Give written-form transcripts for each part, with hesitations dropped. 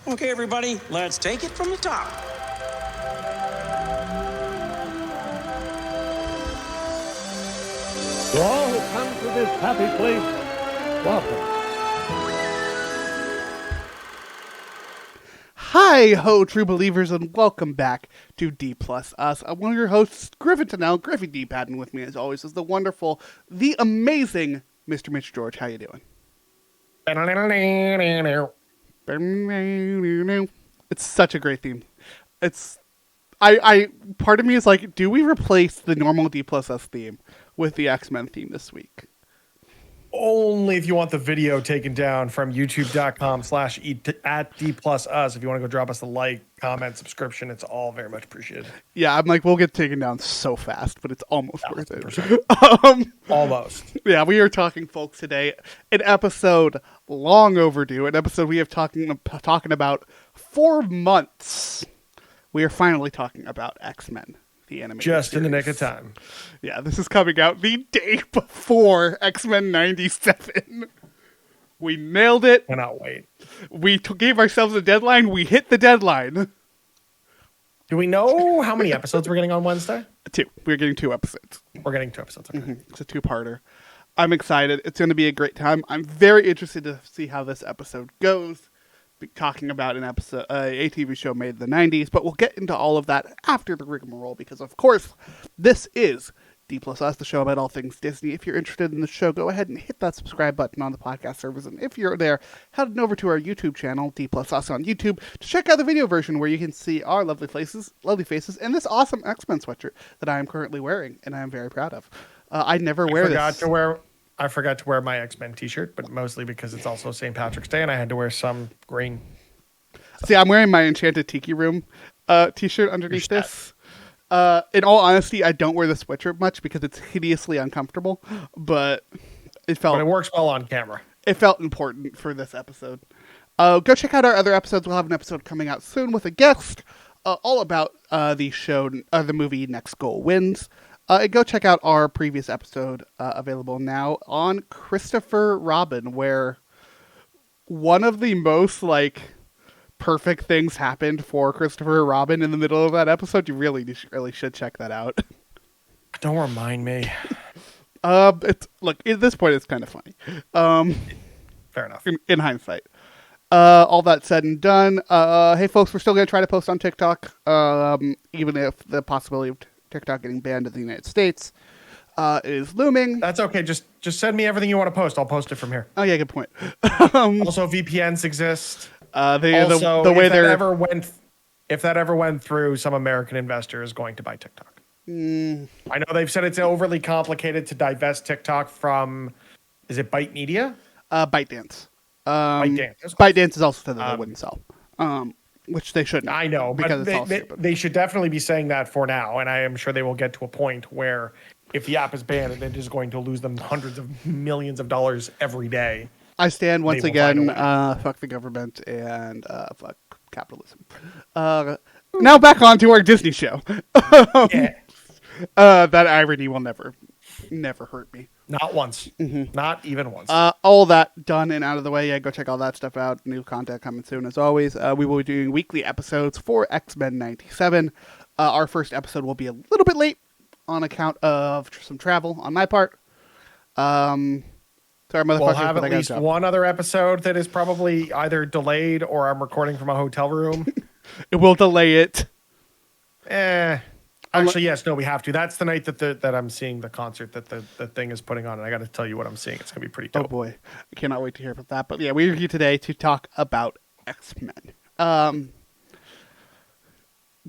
Okay, everybody, let's take it from the top. To all who come to this happy place, welcome. Hi ho, true believers, and welcome back to D Plus Us. I'm one of your hosts, Griffin Tennell. Griffin D. Patton with me, as always, is the wonderful, the amazing Mr. Mitch George. How you doing? It's such a great theme. Part of me is like, do we replace the normal D Plus Us theme with the X-Men theme this week? Only if you want the video taken down from youtube.com/@D+us. If you want to go drop us a like, comment, subscription, it's all very much appreciated. Yeah, I'm like, we'll get taken down so fast, but it's almost worth it. Almost. Yeah, we are talking, folks, today. An episode long overdue. An episode we have talking about for months. We are finally talking about X-Men, the animated Just in the series. nick of time. Yeah, this is coming out the day before X-Men 97. We nailed it. Cannot wait. We gave ourselves a deadline. We hit the deadline. Do we know how many episodes we're getting on Wednesday? 2. We're getting 2 episodes. We're getting 2 episodes. Okay. It's a 2-parter. I'm excited. It's going to be a great time. I'm very interested to see how this episode goes. Be talking about an episode, a TV show made in the 90s, but we'll get into all of that after the rigmarole because, of course, this is D Plus Us, the show about all things Disney. If you're interested in the show, go ahead and hit that subscribe button on the podcast service. And if you're there, head on over to our YouTube channel, D Plus Us on YouTube, to check out the video version where you can see our lovely faces, and this awesome X-Men sweatshirt that I am currently wearing, and I am very proud of. I never wear this. I forgot to wear my X-Men t-shirt, but mostly because it's also St. Patrick's Day and I had to wear some green. See, I'm wearing my Enchanted Tiki Room t-shirt underneath this. In all honesty, I don't wear the sweatshirt much because it's hideously uncomfortable, but it works well on camera. It felt important for this episode. Go check out our other episodes. We'll have an episode coming out soon with a guest, all about the movie Next Goal Wins. Go check out our previous episode, available now on Christopher Robin, where one of the most perfect things happened for Christopher Robin in the middle of that episode. You really should check that out. Don't remind me. At this point, it's kind of funny. Fair enough. In hindsight. All that said and done. Hey, folks, we're still going to try to post on TikTok, even if the possibility of TikTok getting banned in the United States is looming. That's okay. Just send me everything you want to post. I'll post it from here. Oh yeah, good point. Also, VPNs exist. If that ever went through, some American investor is going to buy TikTok. I know they've said it's overly complicated to divest TikTok from. Is it Byte Media? ByteDance. ByteDance. ByteDance is also said that they wouldn't sell. Which they shouldn't. I know, but they should definitely be saying that for now, and I am sure they will get to a point where if the app is banned, it is going to lose them hundreds of millions of dollars every day. I stand once again, fuck the government and fuck capitalism. Now back on to our Disney show. Yeah. That irony will never hurt me. Not once. Mm-hmm. Not even once. All that done and out of the way. Yeah, go check all that stuff out. New content coming soon, as always. We will be doing weekly episodes for X-Men 97. Our first episode will be a little bit late on account of some travel on my part. Sorry, motherfucker. We'll have at least one other episode that is probably either delayed or I'm recording from a hotel room. It will delay it. Actually, yes. No, we have to. That's the night that I'm seeing the concert that the thing is putting on, and I got to tell you what I'm seeing. It's gonna be pretty dope. Oh boy, I cannot wait to hear about that. But yeah, we're here today to talk about X-Men.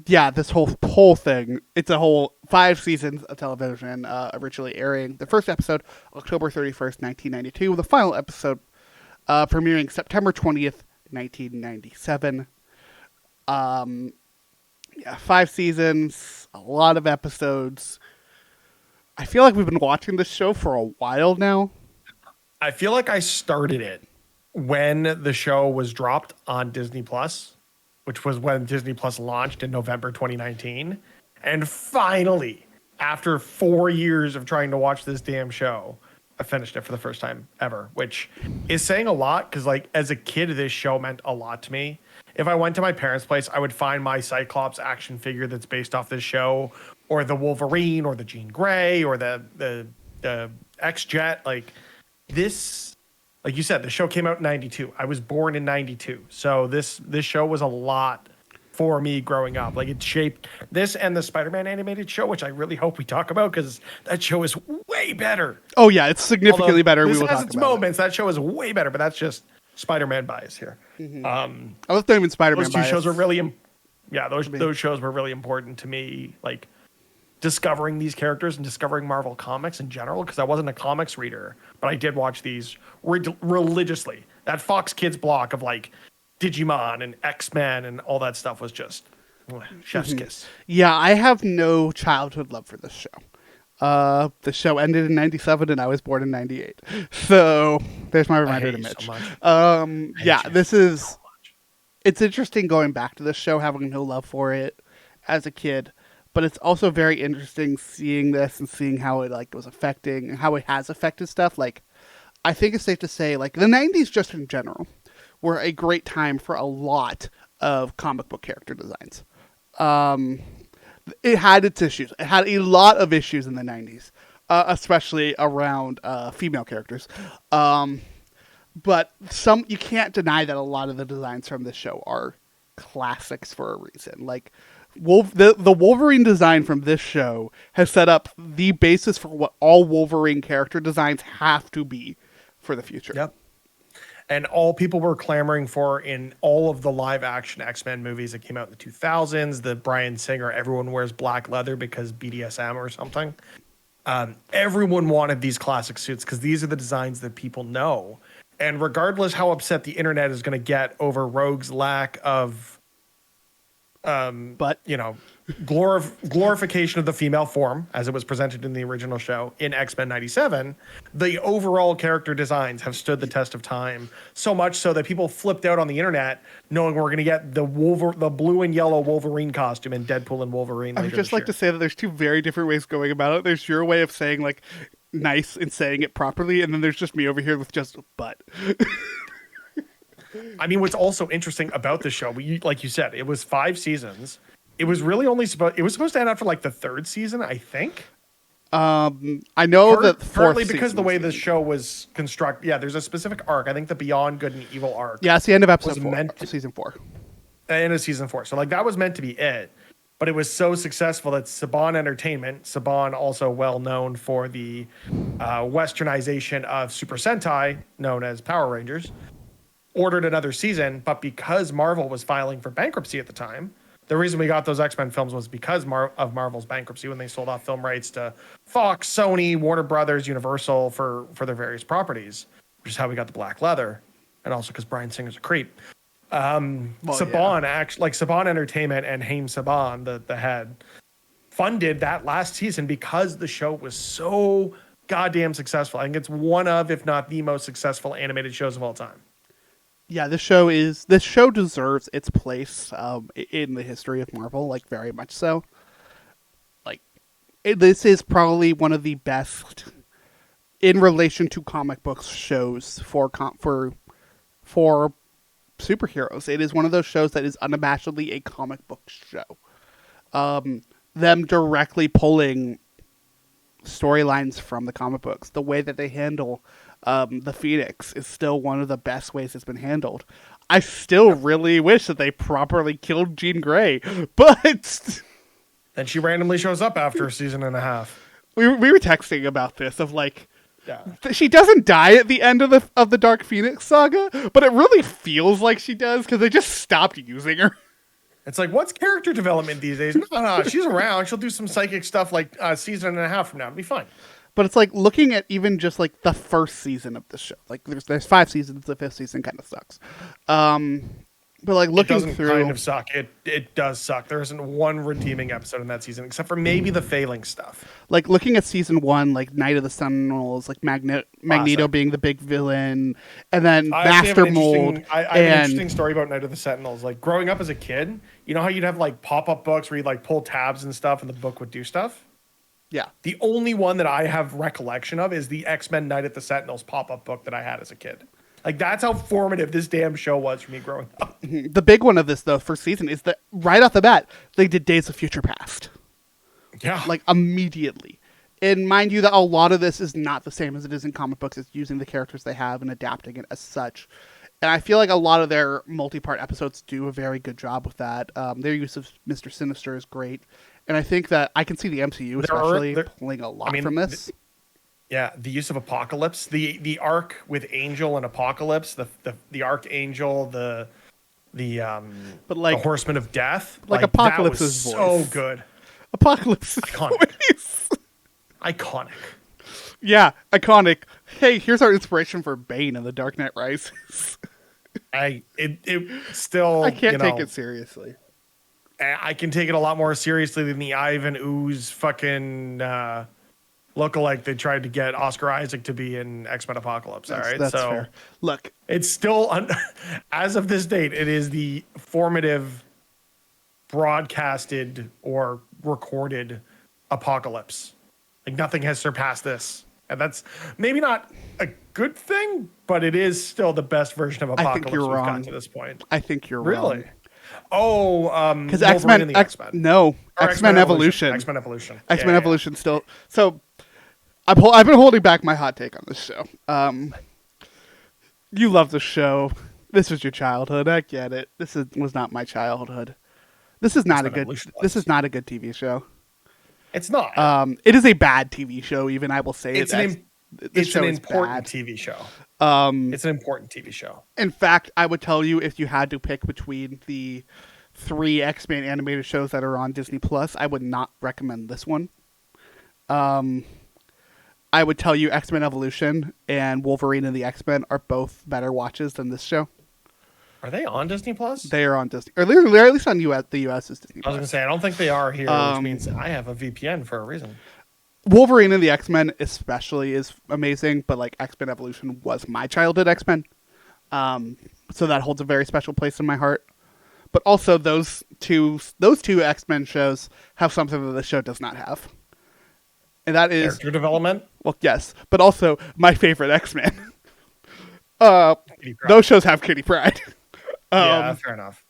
Yeah, this whole thing. It's a whole 5 seasons of television, originally airing the first episode October 31st, 1992, the final episode premiering September 20th, 1997. Yeah, 5 seasons, a lot of episodes. I feel like we've been watching this show for a while now. I feel like I started it when the show was dropped on Disney Plus, which was when Disney Plus launched in November 2019. And finally, after 4 years of trying to watch this damn show, I finished it for the first time ever, which is saying a lot because, like, as a kid, this show meant a lot to me. If I went to my parents' place, I would find my Cyclops action figure that's based off this show, or the Wolverine, or the Jean Grey, or the X-Jet. Like this, like you said, the show came out in '92. I was born in '92, so this show was a lot for me growing up. Like it shaped this and the Spider-Man animated show, which I really hope we talk about because that show is way better. Oh yeah, it's significantly better. This we will has talk its about moments. That show is way better, but that's just Spider-Man bias here. Mm-hmm. I was not even Spider-Man Those two bias. shows are really, those shows were really important to me. Like discovering these characters and discovering Marvel comics in general, because I wasn't a comics reader, but I did watch these religiously. That Fox Kids block of like Digimon and X-Men and all that stuff was just chef's kiss. Yeah, I have no childhood love for this show. The show ended in '97 and I was born in '98. So there's my reminder to Mitch. It's interesting going back to this show, having no love for it as a kid, but it's also very interesting seeing this and seeing how it like was affecting and how it has affected stuff. Like, I think it's safe to say, like, the '90s just in general were a great time for a lot of comic book character designs. It had its issues. It had a lot of issues in the '90s, especially around female characters. But you can't deny that a lot of the designs from this show are classics for a reason. Like the Wolverine design from this show has set up the basis for what all Wolverine character designs have to be for the future. Yep. And all people were clamoring for in all of the live action X-Men movies that came out in the 2000s, the Bryan Singer, everyone wears black leather because BDSM or something. Everyone wanted these classic suits because these are the designs that people know. And regardless how upset the internet is going to get over Rogue's lack of, glorification of the female form as it was presented in the original show in X-Men '97, the overall character designs have stood the test of time, so much so that people flipped out on the internet knowing we're going to get the blue and yellow Wolverine costume in Deadpool and Wolverine. I would just like to say that there's two very different ways going about it. There's your way of saying like nice and saying it properly, and then there's just me over here with just but. I mean, what's also interesting about this show, like you said, it was 5 seasons. It was really only supposed to end after like the 3rd season, I think. I know that partly because the way the show was constructed. Yeah, there's a specific arc. I think the Beyond Good and Evil arc. Yeah, it's the end of season 4. End of season 4. So like that was meant to be it, but it was so successful that Saban Entertainment, Saban also well known for the westernization of Super Sentai, known as Power Rangers, ordered another season. But because Marvel was filing for bankruptcy at the time. The reason we got those X-Men films was because of Marvel's bankruptcy when they sold off film rights to Fox, Sony, Warner Brothers, Universal for their various properties, which is how we got the black leather, and also because Bryan Singer's a creep. Saban Entertainment and Haim Saban, the head, funded that last season because the show was so goddamn successful. I think it's one of, if not the most successful animated shows of all time. Yeah, this show deserves its place in the history of Marvel, like very much so. Like, this is probably one of the best in relation to comic books shows for superheroes. It is one of those shows that is unabashedly a comic book show. Them directly pulling storylines from the comic books, the way that they handle the Phoenix is still one of the best ways it's been handled. I still really wish that they properly killed Jean Grey, but then she randomly shows up after a season and a half. We were texting about this of like, she doesn't die at the end of the Dark Phoenix saga, but it really feels like she does because they just stopped using her. It's like, what's character development these days? No, she's around. She'll do some psychic stuff like a season and a half from now. It'll be fine. But it's like looking at even just like the first season of the show. Like there's 5 seasons. The 5th season kind of sucks. But like looking through, kind of suck. It does suck. There isn't one redeeming episode in that season except for maybe the failing stuff. Like looking at season 1, like Night of the Sentinels, like Magneto being the big villain, and then Master Mold. I have an interesting story about Night of the Sentinels. Like growing up as a kid, you know how you'd have like pop-up books where you'd like pull tabs and stuff, and the book would do stuff. Yeah. The only one that I have recollection of is the X-Men Night at the Sentinels pop-up book that I had as a kid. Like, that's how formative this damn show was for me growing up. The big one of this, though, first season is that right off the bat, they did Days of Future Past. Yeah. Like, immediately. And mind you that a lot of this is not the same as it is in comic books. It's using the characters they have and adapting it as such. And I feel like a lot of their multi-part episodes do a very good job with that. Their use of Mr. Sinister is great. And I think that I can see the MCU especially pulling a lot from this. The use of Apocalypse, the arc with Angel and Apocalypse, the Archangel, the Horseman of Death, like Apocalypse's voice, voice. so good. Apocalypse's voice. Iconic. Yeah, iconic. Hey, here's our inspiration for Bane in The Dark Knight Rises. It still, I can't take it seriously. I can take it a lot more seriously than the Ivan Ooze fucking lookalike they tried to get Oscar Isaac to be in X-Men Apocalypse. That's fair. Look, it's still, as of this date, it is the formative broadcasted or recorded Apocalypse. Like, nothing has surpassed this. And that's maybe not a good thing, but it is still the best version of Apocalypse we've gotten to this point. I think you're wrong. Really? Oh, because X-Men Evolution. X-Men Evolution. X-Men Evolution still. So I've been holding back my hot take on this show. You love the show. This was your childhood. I get it. Was not my childhood. This is not a good TV show. It's not. It is a bad TV show. Even I will say it's an important TV show. It's an important TV show. In fact, I would tell you if you had to pick between the 3 X-Men animated shows that are on Disney Plus, I would not recommend this one. I would tell you X-Men Evolution and Wolverine and the X-Men are both better watches than this show. Are they on Disney Plus? They are on Disney, or they're at least on the US is Disney Plus. I was going to say, I don't think they are here, which means I have a VPN for a reason. Wolverine and the X-Men especially is amazing, but like X-Men Evolution was my childhood X-Men. So that holds a very special place in my heart. But also those two X-Men shows have something that the show does not have. And that is character development? Well, yes, but also my favorite X-Men. Those shows have Kitty Pryde. Yeah, fair enough.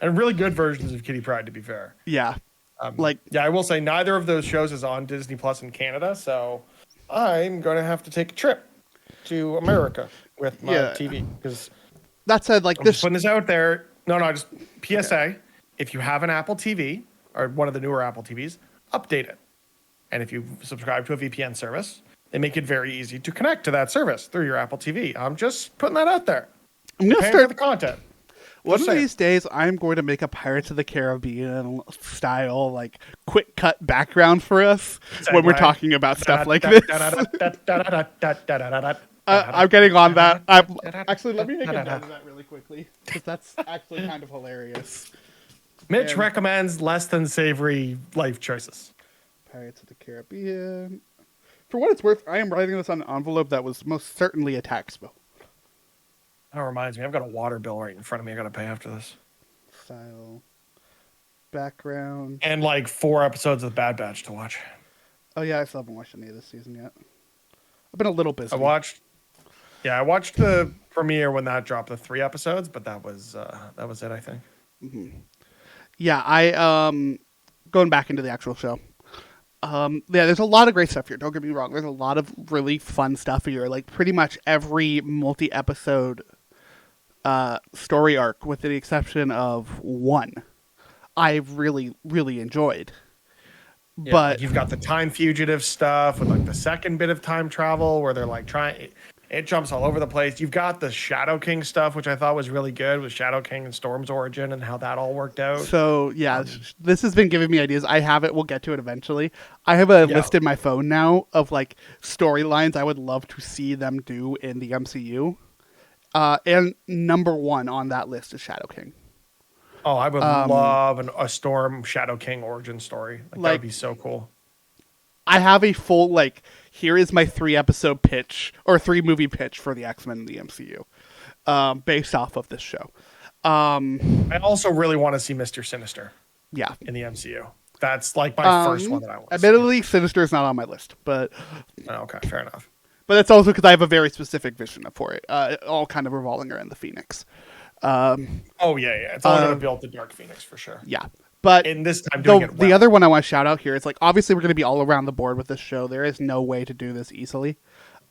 And really good versions of Kitty Pryde, to be fair. Yeah. I will say neither of those shows is on Disney Plus in Canada, so I'm going to have to take a trip to America with my TV. Because that said, like, just putting this out there. No, just PSA. Okay. If you have an Apple TV or one of the newer Apple TVs, update it. And if you subscribe to a VPN service, they make it very easy to connect to that service through your Apple TV. I'm just putting that out there. I'm going to start the content. One of these days, I'm going to make a Pirates of the Caribbean style, like, quick cut background for us when we're talking about stuff like this. I'm getting on that. Actually, let me make a note of that really quickly, because that's actually kind of hilarious. Mitch recommends less than savory life choices. Pirates of the Caribbean. For what it's worth, I am writing this on an envelope that was most certainly a tax bill. That reminds me, I've got a water bill right in front of me I got to pay after this. Style. Background. And like 4 episodes of Bad Batch to watch. Oh yeah, I still haven't watched any of this season yet. I've been a little busy. I watched the premiere when that dropped, the 3 episodes, but that was it, I think. Mm-hmm. Yeah, I going back into the actual show. There's a lot of great stuff here. Don't get me wrong. There's a lot of really fun stuff here. Like pretty much every multi-episode story arc, with the exception of one, I've really, really enjoyed. Yeah, but like you've got the time fugitive stuff with like the second bit of time travel where they're like it jumps all over the place. You've got the Shadow King stuff, which I thought was really good, with Shadow King and Storm's origin and how that all worked out. So yeah, this has been giving me ideas. I have it. We'll get to it eventually. I have a list in my phone now of like storylines I would love to see them do in the MCU. And number 1 on that list is Shadow King. Oh, I would love a Storm Shadow King origin story. Like that would be so cool. I have a full, here is my 3-episode pitch, or 3-movie pitch for the X-Men in the MCU, based off of this show. I also really want to see Mr. Sinister. Yeah. In the MCU. That's like my first one that I want to see. Admittedly, Sinister is not on my list, but Okay, fair enough. But that's also because I have a very specific vision for it, all kind of revolving around the Phoenix. Oh yeah. It's all going to build the Dark Phoenix for sure. Yeah. But in this time doing it well. The other one I want to shout out here is like obviously we're going to be all around the board with this show. There is no way to do this easily.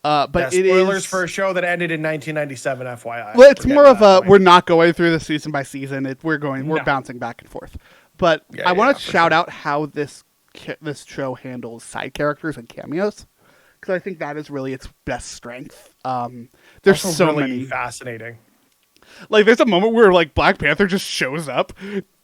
But it spoilers is for a show that ended in 1997. FYI. Well, it's more of a we're not going through the season by season. We're bouncing back and forth. But I want to shout out how this show handles side characters and cameos because I think that is really its best strength. There's also so really many fascinating. Like there's a moment where like Black Panther just shows up,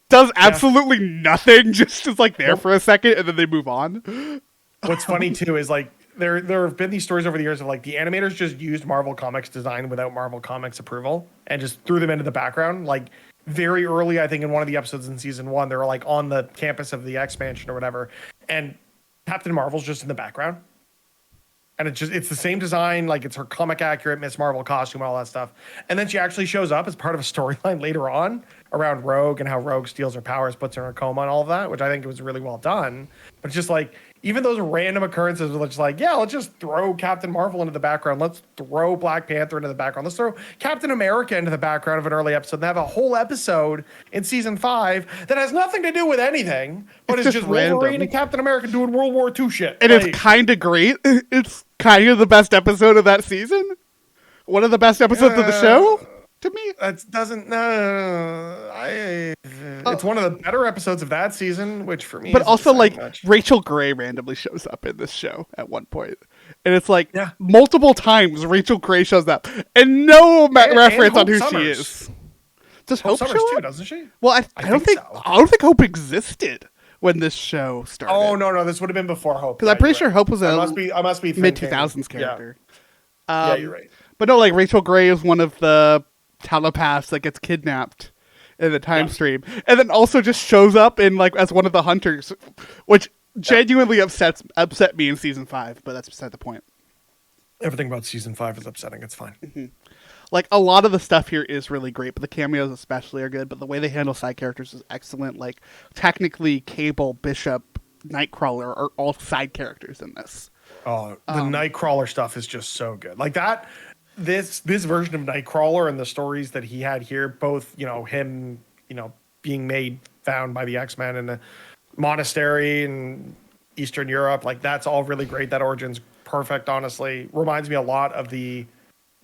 does absolutely nothing, just is like there for a second, and then they move on. What's funny too is like there have been these stories over the years of like the animators just used Marvel Comics design without Marvel Comics approval and just threw them into the background. Like very early, I think in one of the episodes in season 1, they were like on the campus of the X-Mansion or whatever, and Captain Marvel's just in the background. And it's the same design, like it's her comic accurate Miss Marvel costume and all that stuff. And then she actually shows up as part of a storyline later on around Rogue and how Rogue steals her powers, puts her in a coma and all of that, which I think was really well done. But it's just like, even those random occurrences were just like, yeah, let's just throw Captain Marvel into the background. Let's throw Black Panther into the background. Let's throw Captain America into the background of an early episode and have a whole episode in season 5 that has nothing to do with anything, but it's just Wolverine and Captain America doing World War II shit. And it's kind of great. It's kind of the best episode of that season. One of the best episodes of the show. To me, that doesn't. It's one of the better episodes of that season, which for me. But also, like much. Rachel Gray randomly shows up in this show at one point, and it's like multiple times Rachel Gray shows up, and no reference on who she is. Does Hope Summers show up? too, doesn't she? Well, I don't think so. I don't think Hope existed when this show started. Oh no, this would have been before Hope. Because I'm pretty sure Hope was a I must be mid 2000s character. Yeah, you're right. But no, like Rachel Gray is one of the telepaths that gets kidnapped in the time stream, and then also just shows up in like as one of the hunters, which genuinely upset me in season 5. But that's beside the point. Everything about season 5 is upsetting. It's fine. Mm-hmm. Like a lot of the stuff here is really great, but the cameos especially are good. But the way they handle side characters is excellent. Like technically, Cable, Bishop, Nightcrawler are all side characters in this. Oh, the Nightcrawler stuff is just so good. Like that. This version of Nightcrawler and the stories that he had here, both, him, being found by the X-Men in a monastery in Eastern Europe, like that's all really great. That origin's perfect, honestly. Reminds me a lot of the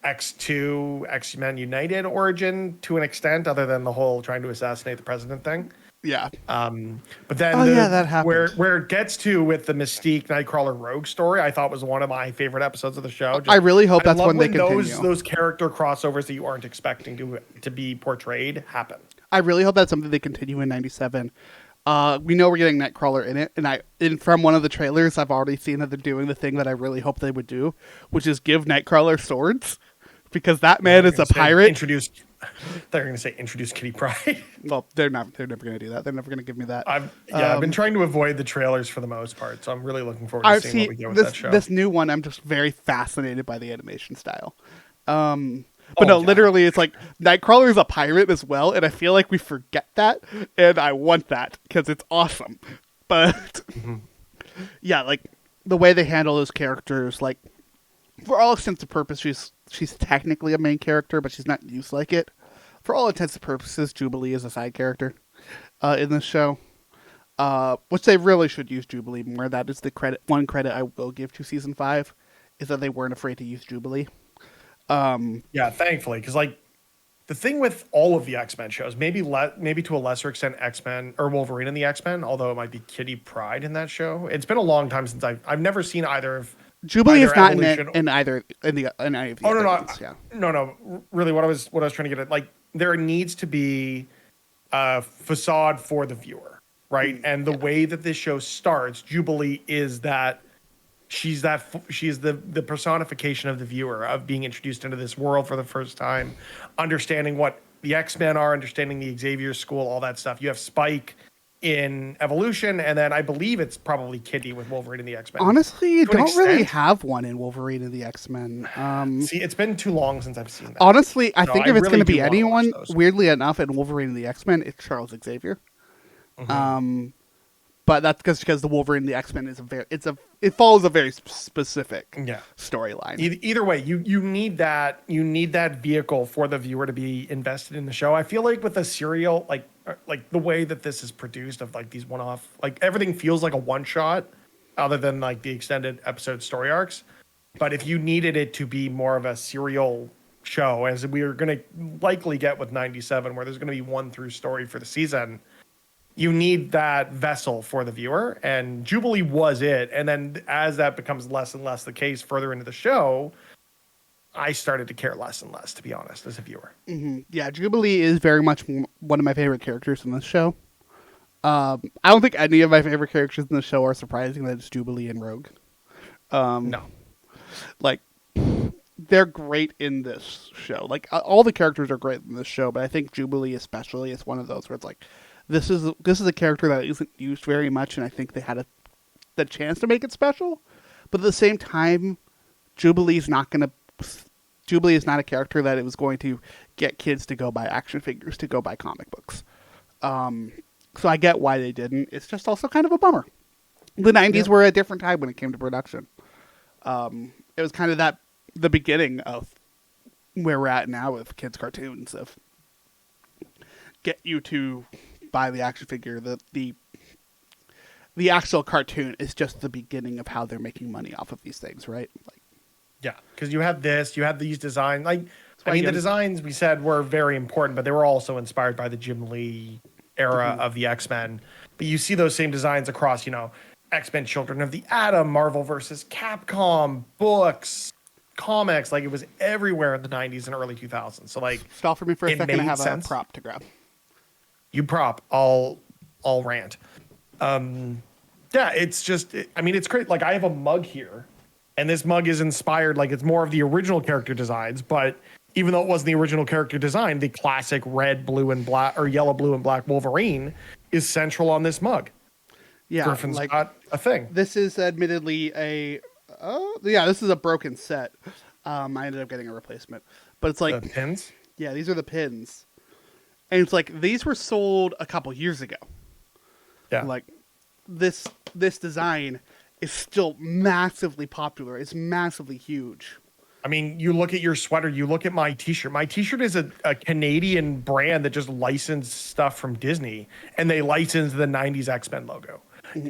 X2 X-Men United origin to an extent, other than the whole trying to assassinate the president thing. Yeah. But then that happened. Where it gets to with the Mystique Nightcrawler Rogue story, I thought was one of my favorite episodes of the show. I really hope that's when they continue. Those character crossovers that you aren't expecting to be portrayed happen. I really hope that's something they continue in 97. We know we're getting Nightcrawler in it, and from one of the trailers, I've already seen that they're doing the thing that I really hope they would do, which is give Nightcrawler swords, because that man is a pirate. They're going to say introduce Kitty Pryde. Well, they're never going to do that. They're never going to give me that. I've been trying to avoid the trailers for the most part, so I'm really looking forward to seeing what we get with that show. This new one, I'm just very fascinated by the animation style. Literally, it's like Nightcrawler is a pirate as well, and I feel like we forget that, and I want that because it's awesome. But yeah, like the way they handle those characters, like for all intents and purposes, she's technically a main character, but she's not used like it. For all intents and purposes, Jubilee is a side character in this show, which they really should use Jubilee more. That is the one credit I will give to season 5, is that they weren't afraid to use Jubilee. Yeah, thankfully, because like the thing with all of the X-Men shows, maybe to a lesser extent X-Men or Wolverine in the X-Men, although it might be Kitty Pryde in that show. It's been a long time since I've never seen either of. Jubilee is not in any of the other ones. Yeah. No. Really, what I was trying to get at, like, there needs to be a facade for the viewer, right? And the way that this show starts, Jubilee is that she's the personification of the viewer, of being introduced into this world for the first time, understanding what the X-Men are, understanding the Xavier School, all that stuff. You have Spike in Evolution, and then I believe it's probably Kitty with Wolverine and the X-Men. Honestly, you don't really have one in Wolverine and the X-Men. See, it's been too long since I've seen that. Honestly, I think if it's going to be anyone, weirdly enough, in Wolverine and the X-Men, it's Charles Xavier. but that's because the Wolverine and the X-Men is it follows a very specific storyline. Either way, you need that vehicle for the viewer to be invested in the show. I feel like with a serial, like the way that this is produced, of like these one-off, like everything feels like a one-shot, other than like the extended episode story arcs. But if you needed it to be more of a serial show, as we are going to likely get with 97, where there's going to be one through story for the season, you need that vessel for the viewer, and Jubilee was it. And then as that becomes less and less the case further into the show, I started to care less and less, to be honest, as a viewer. Mm-hmm. Yeah, Jubilee is very much one of my favorite characters in this show. I don't think any of my favorite characters in the show are surprising that it's Jubilee and Rogue. No. Like, they're great in this show. Like, all the characters are great in this show, but I think Jubilee especially is one of those where it's like, this is a character that isn't used very much, and I think they had the chance to make it special. But at the same time, Jubilee is not a character that it was going to get kids to go buy action figures, to go buy comic books. So I get why they didn't. It's just also kind of a bummer. The 90s were a different time when it came to production. It was kind of the beginning of where we're at now with kids' cartoons, of get you to buy the action figure. The actual cartoon is just the beginning of how they're making money off of these things, right? Like, yeah, because you have these designs. Like, I mean, the designs we said were very important, but they were also inspired by the Jim Lee era of the X-Men. But you see those same designs across, X-Men Children of the Atom, Marvel versus Capcom, books, comics. Like, it was everywhere in the 90s and early 2000s. So, like, stall for me for a second. I have a prop to grab. You prop, I'll rant. Yeah, it's just, it's great. Like, I have a mug here, and this mug is inspired, like, it's more of the original character designs, but even though it wasn't the original character design, the classic red, blue, and black, or yellow, blue, and black Wolverine is central on this mug. Yeah, Griffin's got a thing. This is admittedly this is a broken set. I ended up getting a replacement, but it's like the pins. Yeah, these are the pins, and it's like these were sold a couple years ago. Yeah, like this design is still massively popular. It's massively huge. I mean, you look at your sweater, you look at my t-shirt. My t-shirt is a Canadian brand that just licensed stuff from Disney, and they licensed the 90s X-Men logo.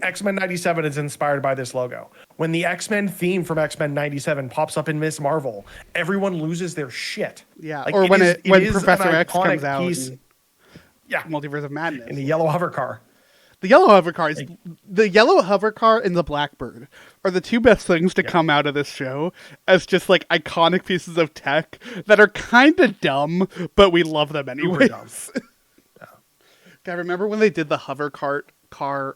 X-Men 97 is inspired by this logo. When the X-Men theme from X-Men 97 pops up in Miss Marvel, everyone loses their shit. Yeah, like, or when Professor X comes out. Yeah, Multiverse of Madness. In the yellow hover car. The yellow hover car and the Blackbird are the two best things to come out of this show as just like iconic pieces of tech that are kind of dumb, but we love them anyways. I remember when they did the hover car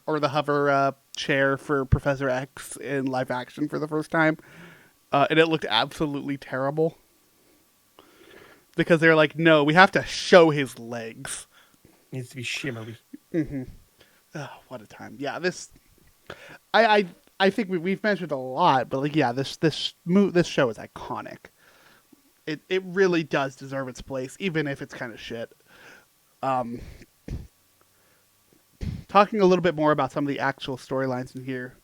or the hover chair for Professor X in live action for the first time, and it looked absolutely terrible because they're like, no, we have to show his legs. It needs to be shimmery. Mm-hmm. Oh, what a time! Yeah, I think we've mentioned a lot, but like, yeah, this show is iconic. It really does deserve its place, even if it's kind of shit. Talking a little bit more about some of the actual storylines in here,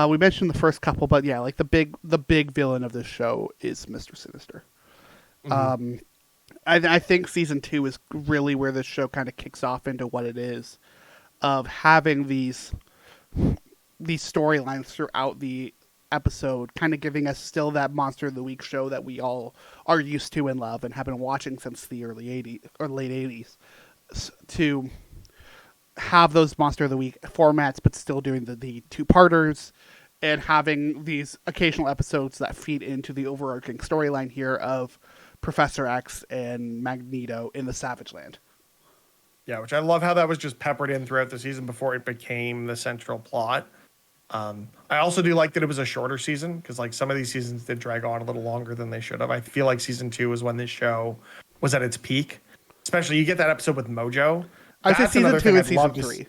we mentioned the first couple, but yeah, like the big villain of this show is Mr. Sinister. Mm-hmm. I think season 2 is really where this show kind of kicks off into what it is. Of having these storylines throughout the episode, kind of giving us still that Monster of the Week show that we all are used to and love and have been watching since the early 80s or late 80s, to have those Monster of the Week formats, but still doing the two-parters and having these occasional episodes that feed into the overarching storyline here of Professor X and Magneto in the Savage Land. Yeah, which I love how that was just peppered in throughout the season before it became the central plot. I also do like that it was a shorter season because like some of these seasons did drag on a little longer than they should have. I feel like season 2 was when this show was at its peak. Especially you get that episode with Mojo. I think season 2 and season 3.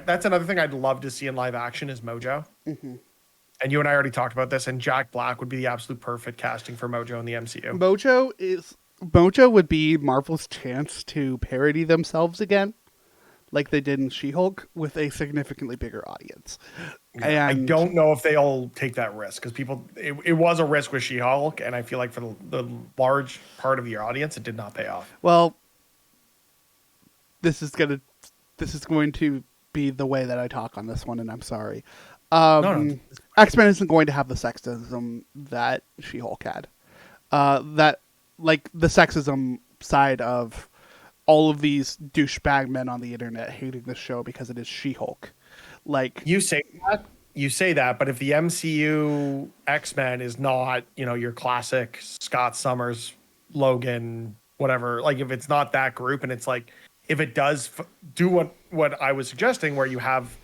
That's another thing I'd love to see in live action is Mojo. Mm-hmm. And you and I already talked about this, and Jack Black would be the absolute perfect casting for Mojo in the MCU. Mojo would be Marvel's chance to parody themselves again. like they did in She-Hulk, with a significantly bigger audience. And I don't know if they'll take that risk because it was a risk with She-Hulk, and I feel like for the large part of your audience, it did not pay off. Well, this is going to be the way that I talk on this one, and I'm sorry. No. X-Men isn't going to have the sexism that She-Hulk had. That, like, the sexism side of all of these douchebag men on the internet hating this show because it is She-Hulk. Like, You say that, but if the MCU X-Men is not, your classic Scott Summers, Logan, whatever, like if it's not that group, and it's like, if it does do what I was suggesting, where you have,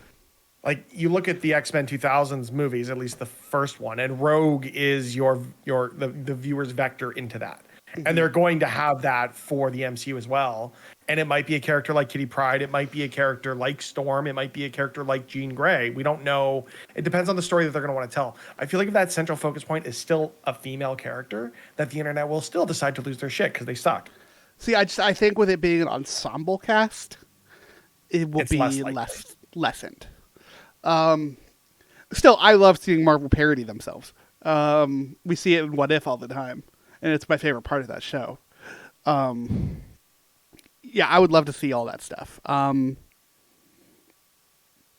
like, you look at the X-Men 2000s movies, at least the first one, and Rogue is the viewer's vector into that. And they're going to have that for the MCU as well. And it might be a character like Kitty Pryde. It might be a character like Storm. It might be a character like Jean Grey. We don't know. It depends on the story that they're going to want to tell. I feel like if that central focus point is still a female character, that the internet will still decide to lose their shit because they suck. See, I think with it being an ensemble cast, it will be lessened. Still, I love seeing Marvel parody themselves. We see it in What If all the time, and it's my favorite part of that show. Yeah, I would love to see all that stuff.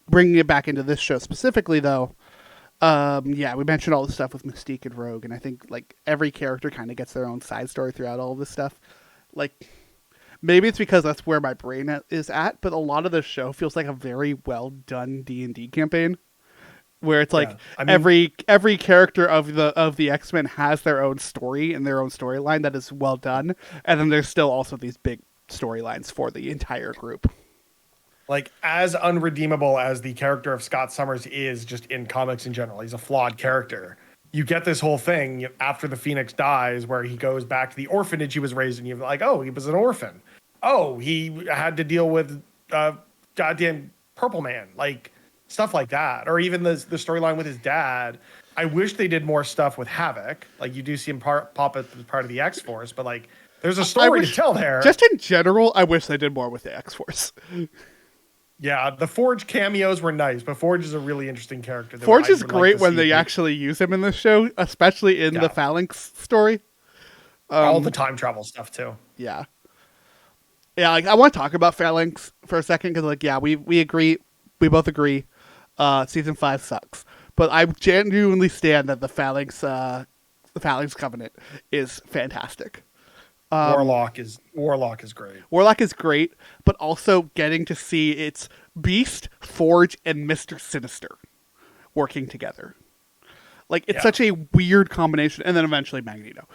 Bringing it back into this show specifically, though, yeah, we mentioned all the stuff with Mystique and Rogue, and I think like every character kind of gets their own side story throughout all of this stuff. Like, maybe it's because that's where my brain is at, but a lot of the show feels like a very well done D&D campaign, where it's like every character of the X-Men has their own story and their own storyline that is well done, and then there's still also these big storylines for the entire group. Like, as unredeemable as the character of Scott Summers is just in comics in general, he's a flawed character. You get this whole thing after the Phoenix dies where he goes back to the orphanage he was raised in. You're like, oh, he was an orphan. Oh, he had to deal with goddamn Purple Man, like stuff like that. Or even the storyline with his dad. I wish they did more stuff with Havoc. Like, you do see him pop up as part of the X-Force, but like, there's a story to tell there. Just in general, I wish they did more with the X-Force. Yeah, the Forge cameos were nice, but Forge is a really interesting character. Forge is great when they actually use him in this show, especially in the Phalanx story. All the time travel stuff, too. Yeah. Yeah, like, I want to talk about Phalanx for a second, because, like, yeah, we agree. We both agree. Season 5 sucks. But I genuinely stand that the Phalanx Covenant is fantastic. Warlock is great. Warlock is great, but also getting to see its Beast, Forge, and Mr. Sinister working together. Like, it's such a weird combination, and then eventually Magneto.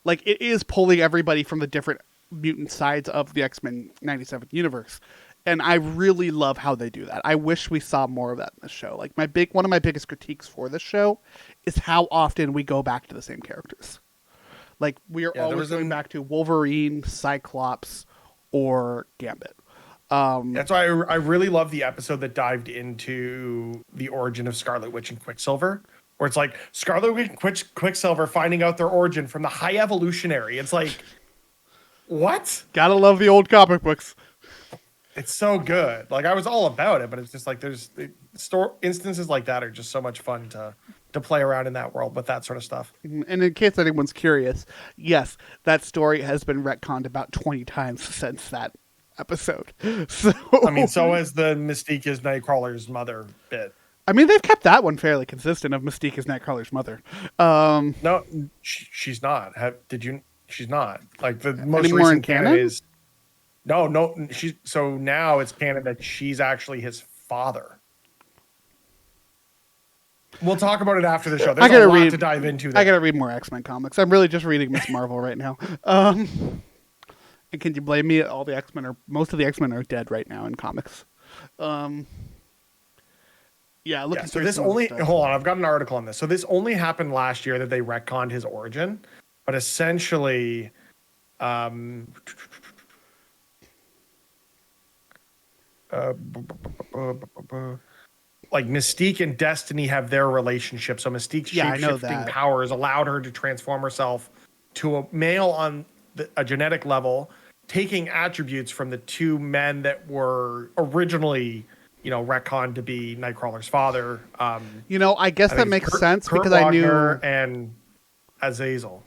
Like, it is pulling everybody from the different mutant sides of the X-Men 97 universe, and I really love how they do that. I wish we saw more of that in the show. Like, one of my biggest critiques for this show is how often we go back to the same characters. Like, we are always going back to Wolverine, Cyclops, or Gambit. That's why I really love the episode that dived into the origin of Scarlet Witch and Quicksilver, where it's like Scarlet Witch, Quicksilver finding out their origin from the High Evolutionary. It's like, what? Gotta love the old comic books. It's so good. Like, I was all about it, but it's just like instances like that are just so much fun to play around in that world with that sort of stuff. And in case anyone's curious, yes, that story has been retconned about 20 times since that episode. So I mean, so has the Mystique is Nightcrawler's mother bit. I mean, they've kept that one fairly consistent of Mystique is Nightcrawler's mother. No, she's not. She's not. Like, the most recent canon is no. So now it's canon that she's actually his father. We'll talk about it after the show. There's a lot to dive into there. I gotta read more X-Men comics. I'm really just reading Miss Marvel right now. And can you blame me? Most of the X-Men are dead right now in comics. So this only hold on. I've got an article on this. So this only happened last year that they retconned his origin, but essentially, like, Mystique and Destiny have their relationship. So Mystique's shape-shifting powers allowed her to transform herself to a male on a genetic level, taking attributes from the two men that were originally, retconned to be Nightcrawler's father. I guess I that think makes Kurt, sense Kurt because I Wagner knew. and Azazel.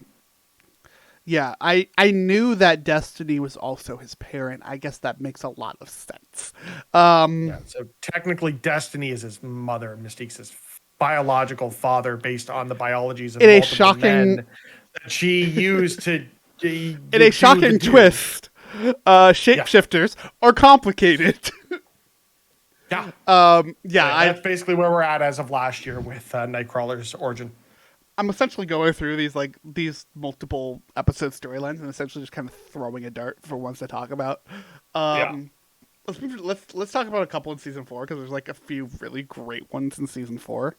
Yeah, I knew that Destiny was also his parent. I guess that makes a lot of sense. Yeah, so technically, Destiny is his mother, and Mystique's his biological father, based on the biologies of In a multiple shocking, men that she used to in a shocking twist, shapeshifters are complicated. Yeah, Yeah, that's basically where we're at as of last year with Nightcrawler's origin. I'm essentially going through these multiple episode storylines and essentially just kind of throwing a dart for ones to talk about. Yeah. Let's talk about a couple in season 4 because there's like a few really great ones in season 4.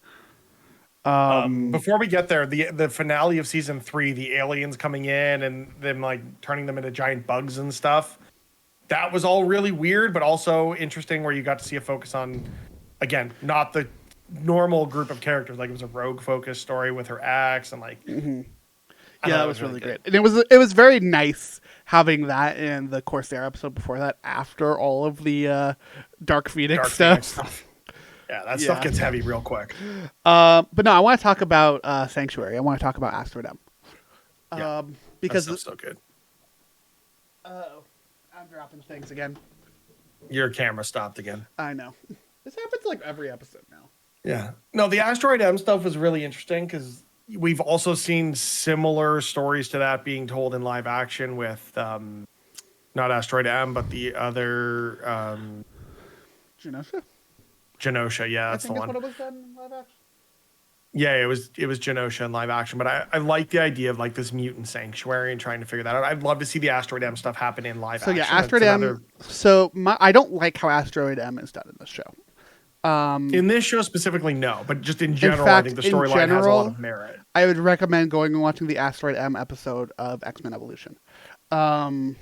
Before we get there, the finale of season 3, the aliens coming in and them like turning them into giant bugs and stuff. That was all really weird, but also interesting where you got to see a focus on, again, not the normal group of characters. Like it was a rogue focused story with her ex and like, Yeah, that was really great. And it was very nice having that in the Corsair episode before that after all of the Dark Phoenix stuff. Yeah, that stuff gets heavy real quick. But no, I want to talk about Sanctuary. I want to talk about Asteroid M. Because that stuff's so good. I'm dropping things again. Your camera stopped again. I know. This happens like every episode now. Yeah. No, the Asteroid M stuff was really interesting because we've also seen similar stories to that being told in live action with not Asteroid M, but the other Genosha? Genosha, yeah, that's the one. What it was done in live action. Yeah, it was Genosha in live action, but I like the idea of like this mutant sanctuary and trying to figure that out. I'd love to see the Asteroid M stuff happen in live action. So yeah, Asteroid M. So I don't like how Asteroid M is done in this show. In this show specifically, no, but just in general, fact, I think the storyline has a lot of merit. I would recommend going and watching the Asteroid M episode of X-Men Evolution. But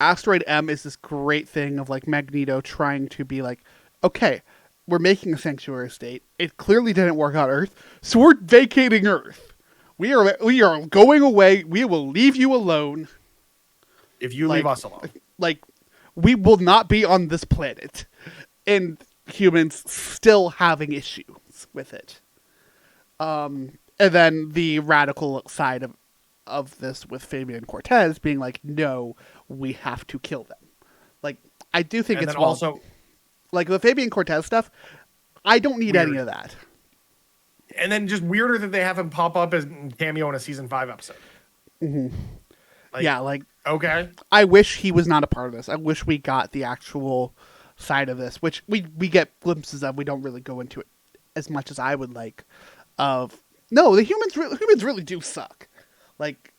Asteroid M is this great thing of like Magneto trying to be like, okay, we're making a sanctuary state. It clearly didn't work on Earth, so we're vacating Earth. We are going away. We will leave you alone. If you leave us alone. Like, we will not be on this planet. And humans still having issues with it. And then the radical side of this with Fabian Cortez being like, no, we have to kill them. Like, I do think and it's then also like the Fabian Cortez stuff, I don't need any of that. And then just weirder that they have him pop up as cameo in a season 5 episode. Mm-hmm. Okay. I wish he was not a part of this. I wish we got the actual side of this, which we get glimpses of. We don't really go into it as much as I would like. No, the humans really do suck. Like,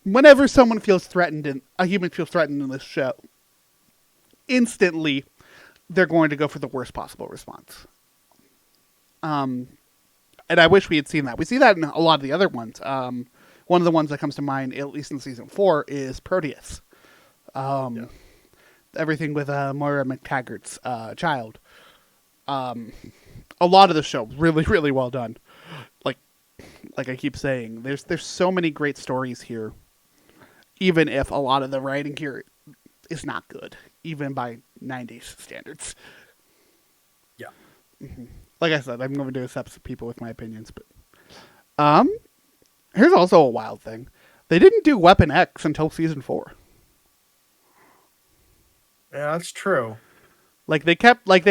whenever someone feels threatened and a human feels threatened in this show, instantly they're going to go for the worst possible response. And I wish we had seen that. We see that in a lot of the other ones. One of the ones that comes to mind, at least in season 4, is Proteus. Everything with Moira McTaggart's child. A lot of the show really, really well done. Like I keep saying, there's so many great stories here. Even if a lot of the writing here is not good, even by 90s standards. Yeah. Mm-hmm. Like I said, I'm going to accept people with my opinions, but here's also a wild thing. They didn't do Weapon X until season 4. Yeah, that's true. Like they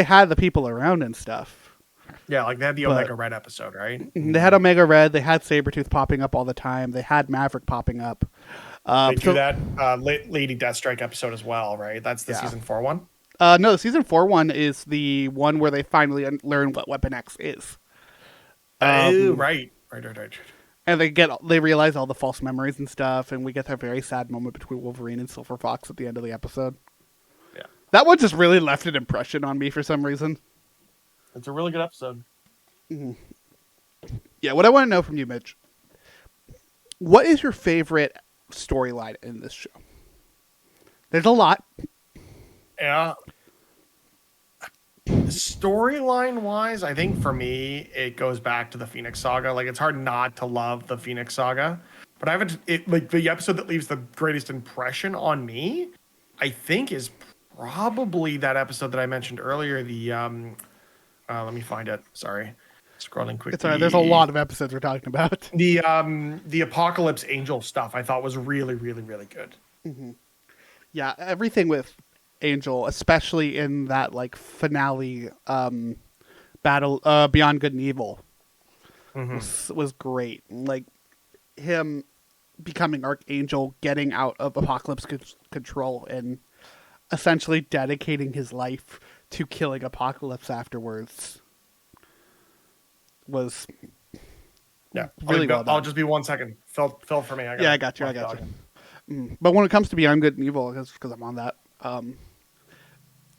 had the people around and stuff. Yeah, like they had the Omega Red episode, right? They had Omega Red. They had Sabretooth popping up all the time. They had Maverick popping up. They do that Lady Deathstrike episode as well, right? That's the season 4 one? No, the season 4 one is the one where they finally learn what Weapon X is. Right. And they realize all the false memories and stuff, and we get that very sad moment between Wolverine and Silver Fox at the end of the episode. Yeah. That one just really left an impression on me for some reason. It's a really good episode. Mm-hmm. Yeah, what I want to know from you, Mitch, what is your favorite storyline in this show? There's a lot. Yeah. Storyline wise, I think for me, it goes back to the Phoenix Saga. Like, it's hard not to love the Phoenix Saga. But I haven't. Like the episode that leaves the greatest impression on me, I think, is probably that episode that I mentioned earlier. The let me find it. Sorry, scrolling quickly. It's all right. There's a lot of episodes we're talking about. The Apocalypse Angel stuff I thought was really, really, really good. Yeah, everything with Angel, especially in that like finale battle, Beyond Good and Evil, was great. Like him becoming Archangel, getting out of Apocalypse control, and essentially dedicating his life to killing Apocalypse afterwards was really well done. I'll just be 1 second. Phil for me. I got you. But when it comes to Beyond Good and Evil, because I'm on that,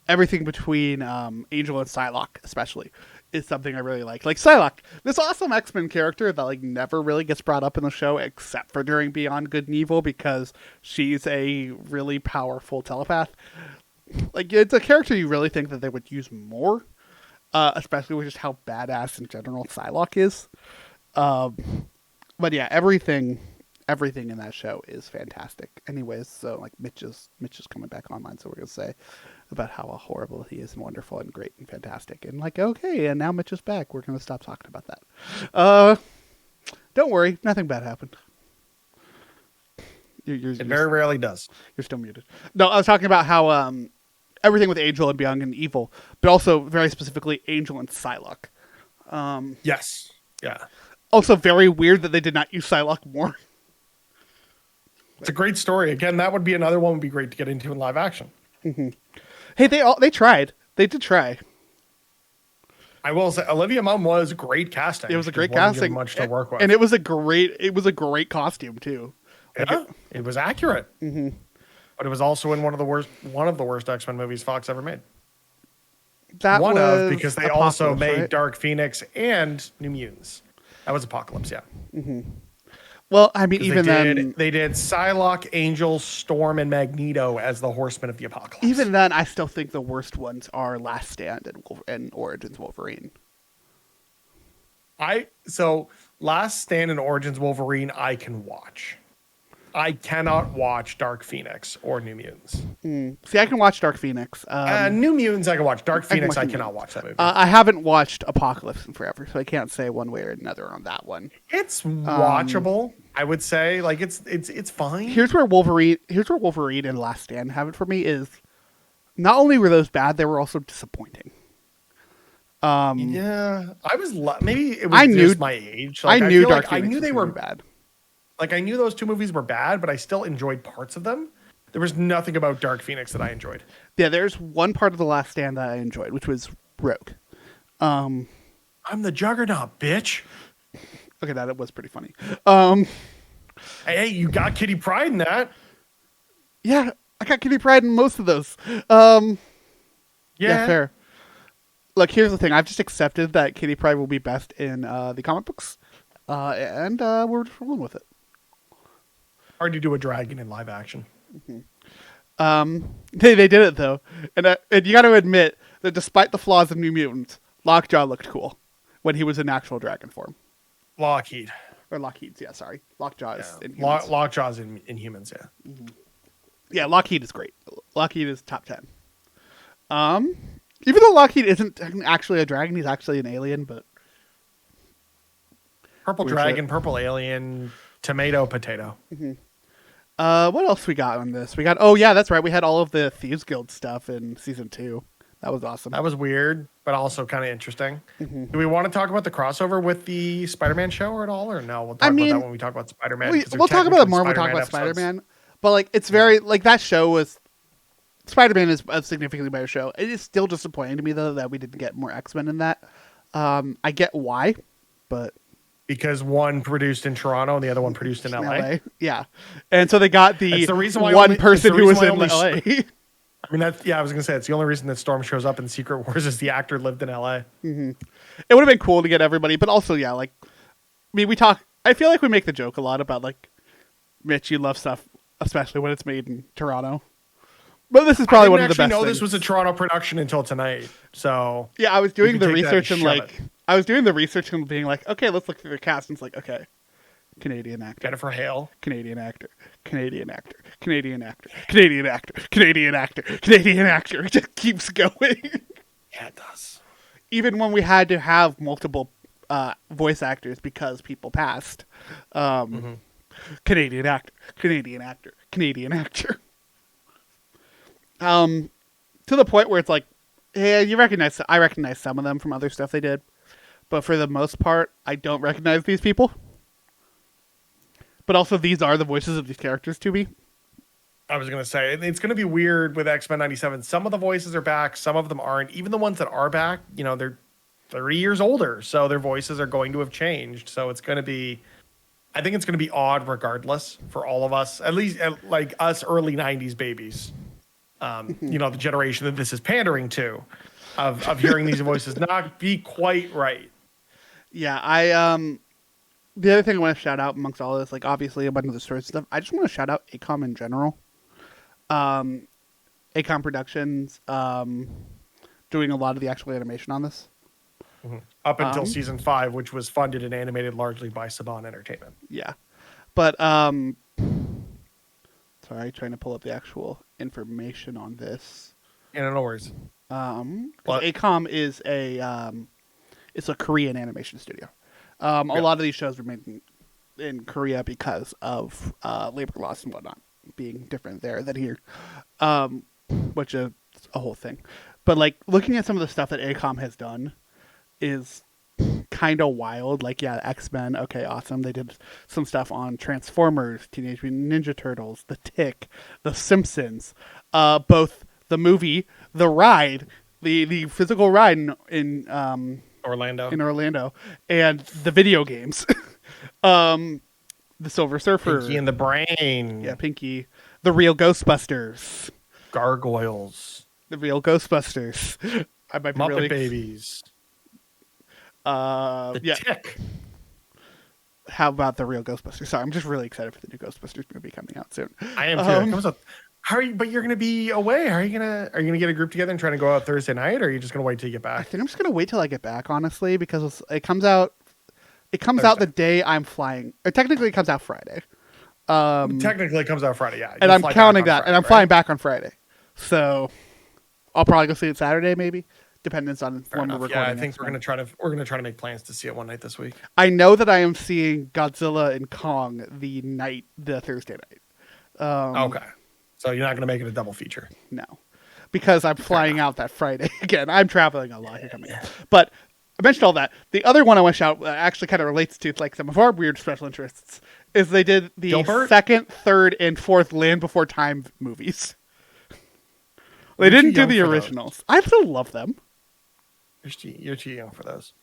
everything between Angel and Psylocke, especially, is something I really like. Like Psylocke, this awesome X-Men character that like never really gets brought up in the show except for during Beyond Good and Evil because she's a really powerful telepath. Like it's a character you really think that they would use more, especially with just how badass in general Psylocke is. But yeah, everything in that show is fantastic. Anyways, so like Mitch is coming back online, so we're gonna say about how horrible he is and wonderful and great and fantastic. And like, okay, and now Mitch is back. We're gonna stop talking about that. Don't worry, nothing bad happened. It very rarely does. You're still muted. No, I was talking about how everything with Angel and Beyond and Evil, but also very specifically Angel and Psylocke. Yes. Yeah. Also very weird that they did not use Psylocke more. It's a great story. Again, that would be another one would be great to get into in live action. Hey, they tried. They did try. I will say Olivia Munn was great casting. It was a great casting. Much to work with. And it was a great costume too. Yeah, it was accurate. But it was also in one of the worst X-Men movies Fox ever made. That one was of because they Apocalypse, also made right? Dark Phoenix and New Mutants. That was Apocalypse, yeah. Well, I mean, even then, they did Psylocke, Angel, Storm, and Magneto as the Horsemen of the Apocalypse. Even then, I still think the worst ones are Last Stand and Origins Wolverine. Last Stand and Origins Wolverine, I can watch. I cannot watch Dark Phoenix or New Mutants. See, I can watch Dark Phoenix. New Mutants, I can watch. Dark Phoenix, I cannot watch that movie. I haven't watched Apocalypse in forever, so I can't say one way or another on that one. It's watchable, I would say. Like it's fine. Here's where Wolverine and Last Stand have it for me is not only were those bad, they were also disappointing. Yeah, I was maybe it was just my age. Like, I knew feel Dark like Phoenix I knew they was were bad. Like I knew those two movies were bad, but I still enjoyed parts of them. There was nothing about Dark Phoenix that I enjoyed. Yeah, there's one part of The Last Stand that I enjoyed, which was Rogue. I'm the Juggernaut, bitch. Okay, that was pretty funny. Hey, you got Kitty Pryde in that. Yeah, I got Kitty Pryde in most of those. Yeah, fair. Look, here's the thing. I've just accepted that Kitty Pryde will be best in the comic books, and we're just rolling with it. Hard to do a dragon in live action. They did it though, and you got to admit that despite the flaws of New Mutants, Lockjaw looked cool when he was in actual dragon form. Lockheed. Or Lockheed's, yeah, sorry. Lockjaw is in Humans. Lockjaw's in Humans, yeah. Yeah, Lockheed is great. Lockheed is top 10. Even though Lockheed isn't actually a dragon, he's actually an alien, but... Purple dragon, purple alien, tomato, potato. What else we got on this? Oh yeah, that's right. We had all of the Thieves Guild stuff in season 2. That was awesome. That was weird, but also kind of interesting. Do we want to talk about the crossover with the Spider-Man show or at all, or no? We'll talk about that when we talk about Spider-Man. We'll talk about it more when we talk about Spider-Man. But like, it's very like that show was. Spider-Man is a significantly better show. It is still disappointing to me though that we didn't get more X-Men in that. I get why, but. Because one produced in Toronto and the other one produced in LA. Yeah. And so they got the reason why one person who was in LA. I mean, I was going to say, it's the only reason that Storm shows up in Secret Wars is the actor lived in LA. It would have been cool to get everybody, but also, yeah, like, I mean, I feel like we make the joke a lot about, like, Mitch, you love stuff, especially when it's made in Toronto. But this is probably one of the best things. I didn't actually know this was a Toronto production until tonight, so... Yeah, I was doing the research and, like... I was doing the research and being like, okay, let's look through the cast. And it's like, okay, Canadian actor. Jennifer Hale. Canadian actor. Canadian actor. Canadian actor. Canadian actor. Canadian actor. Canadian actor. It just keeps going. Yeah, it does. Even when we had to have multiple voice actors because people passed. Canadian actor. Canadian actor. Canadian actor. To the point where it's like, yeah, I recognize some of them from other stuff they did, but for the most part, I don't recognize these people. But also, these are the voices of these characters to me. I was going to say, it's going to be weird with X-Men 97. Some of the voices are back, some of them aren't. Even the ones that are back, they're 30 years older, so their voices are going to have changed. So it's going to be, I think it's going to be odd regardless for all of us, at least like us early 90s babies. The generation that this is pandering to, of hearing these voices not be quite right. Yeah, the other thing I want to shout out amongst all this, like obviously a bunch of the story stuff, I just want to shout out ACOM in general. ACOM Productions doing a lot of the actual animation on this. Up until season 5, which was funded and animated largely by Saban Entertainment. Yeah, but sorry, trying to pull up the actual information on this. Yeah, no worries. ACOM is it's a Korean animation studio. A lot of these shows were made in Korea because of labor laws and whatnot being different there than here, which is a whole thing. But like looking at some of the stuff that ACOM has done is kind of wild. Like, yeah, X-Men, okay, awesome. They did some stuff on Transformers, Teenage Mutant Ninja Turtles, The Tick, The Simpsons, both the movie, the ride, the physical ride in Orlando, and the video games. The Silver Surfer. Pinky and the Brain. Yeah, Pinky. The Real Ghostbusters. Gargoyles. The Real Ghostbusters. I might be Muppet really... Babies. The Tick. How about the Real Ghostbusters? Sorry, I'm just really excited for the new Ghostbusters movie coming out soon. I am too. It comes out. But you're gonna be away. Are you gonna get a group together and try to go out Thursday night, or are you just gonna wait till you get back? I think I'm just gonna wait till I get back, honestly, because it comes out. It comes out the day I'm flying. Or technically, it comes out Friday. Technically, it comes out Friday. Yeah, and I'm counting that, and I'm flying back on Friday, so I'll probably go see it Saturday, maybe, depending on when we're recording. Yeah, I think we're gonna try to make plans to see it one night this week. I know that I am seeing Godzilla and Kong the Thursday night. Okay. So you're not going to make it a double feature? No, because I'm flying out that Friday. Again, I'm traveling a lot here coming up. But I mentioned all that. The other one I want to shout actually kind of relates to like some of our weird special interests is they did the second, third, and fourth Land Before Time movies. They didn't do the originals. I still love them. You're too young for those.